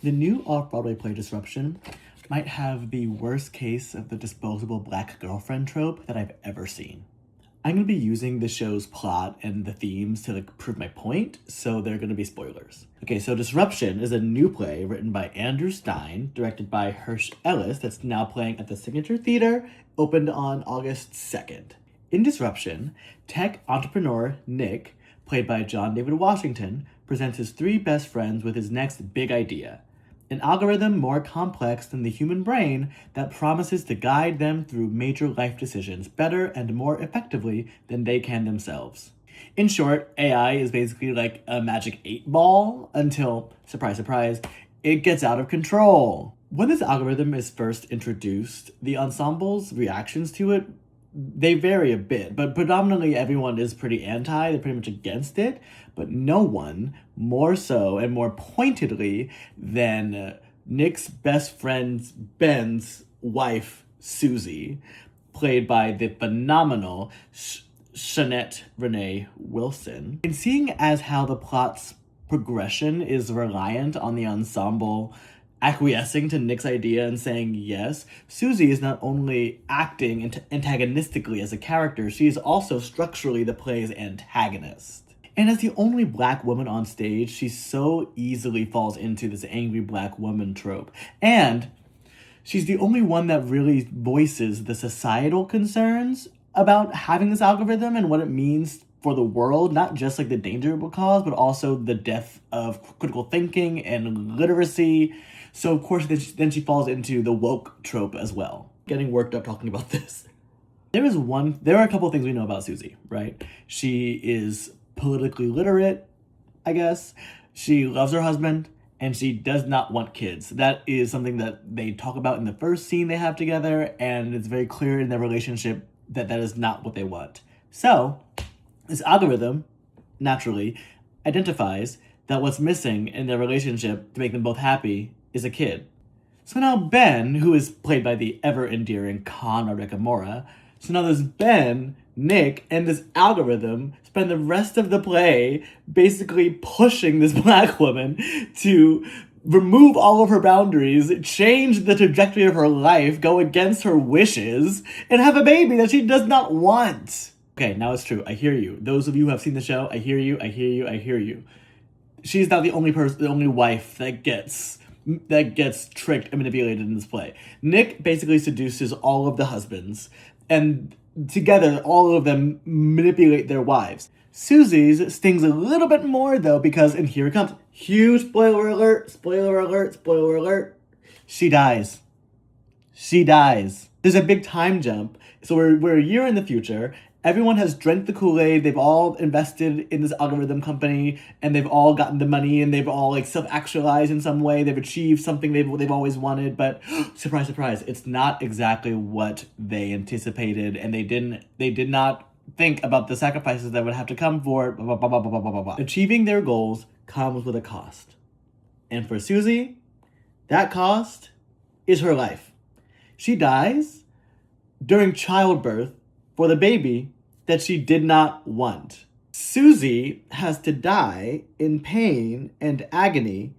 The new off-Broadway play Disruption might have the worst case of the disposable black girlfriend trope that I've ever seen. I'm going to be using the show's plot and the themes to prove my point, so they're going to be spoilers. Okay, so Disruption is a new play written by Andrew Stein, directed by Hirsch Ellis, that's now playing at the Signature Theater, opened on August 2nd. In Disruption, tech entrepreneur Nick, played by John David Washington, presents his three best friends with his next big idea. An algorithm more complex than the human brain that promises to guide them through major life decisions better and more effectively than they can themselves. In short, AI is basically like a magic 8-ball until, surprise, surprise, it gets out of control. When this algorithm is first introduced, the ensemble's reactions to it, they vary a bit, but predominantly everyone is pretty they're pretty much against it, but no one more so and more pointedly than Nick's best friend Ben's wife, Susie, played by the phenomenal Shanette Renee Wilson. And seeing as how the plot's progression is reliant on the ensemble acquiescing to Nick's idea and saying yes, Susie is not only acting antagonistically as a character, she is also structurally the play's antagonist. And as the only black woman on stage, she so easily falls into this angry black woman trope. And she's the only one that really voices the societal concerns about having this algorithm and what it means for the world, not just like the danger it will cause, but also the death of critical thinking and literacy. So of course, then she falls into the woke trope as well. Getting worked up talking about this. There are a couple of things we know about Susie, right? She is politically literate, I guess. She loves her husband, and she does not want kids. That is something that they talk about in the first scene they have together, and it's very clear in their relationship that that is not what they want. So, this algorithm, naturally, identifies that what's missing in their relationship to make them both happy is a kid. So now Ben, who is played by the ever-endearing Conrad Ricamora, so now there's Ben, Nick, and this algorithm spend the rest of the play basically pushing this black woman to remove all of her boundaries, change the trajectory of her life, go against her wishes, and have a baby that she does not want. Okay, now it's true. I hear you. Those of you who have seen the show, I hear you, I hear you, I hear you. She's not the only person, the only wife that gets tricked and manipulated in this play. Nick basically seduces all of the husbands, and together, all of them manipulate their wives. Susie's stings a little bit more, though, because, and here it comes, huge spoiler alert, spoiler alert, spoiler alert, she dies. She dies. There's a big time jump, so we're a year in the future. Everyone has drank the Kool-Aid, they've all invested in this algorithm company, and they've all gotten the money, and they've all like self-actualized in some way, they've achieved something they've always wanted, but surprise, surprise, it's not exactly what they anticipated, and they did not think about the sacrifices that would have to come for it, blah, blah, blah, blah, blah, blah, blah, blah. Achieving their goals comes with a cost. And for Susie, that cost is her life. She dies during childbirth for the baby that she did not want. Susie has to die in pain and agony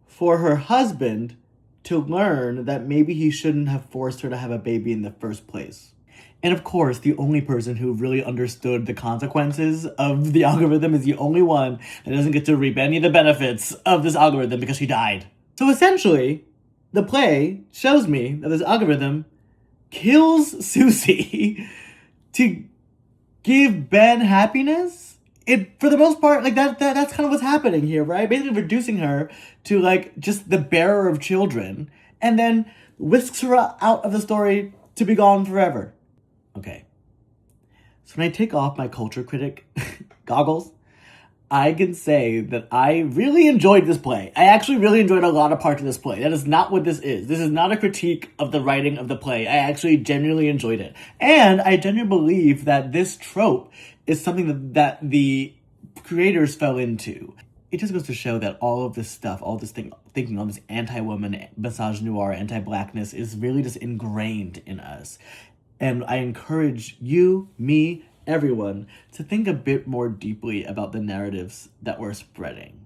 for her husband to learn that maybe he shouldn't have forced her to have a baby in the first place. And of course, the only person who really understood the consequences of the algorithm is the only one that doesn't get to reap any of the benefits of this algorithm because she died. So essentially, the play shows me that this algorithm kills Susie to give Ben happiness. It, for the most part, like that's kind of what's happening here, right? Basically reducing her to like just the bearer of children, and then whisks her out of the story to be gone forever. Okay. So when I take off my culture critic goggles, I can say that I really enjoyed this play. I actually really enjoyed a lot of parts of this play. That is not what this is. This is not a critique of the writing of the play. I actually genuinely enjoyed it. And I genuinely believe that this trope is something that the creators fell into. It just goes to show that all of this stuff, all this thinking, all this anti-woman, misogynoir, anti-blackness is really just ingrained in us. And I encourage you, me, everyone, to think a bit more deeply about the narratives that we're spreading.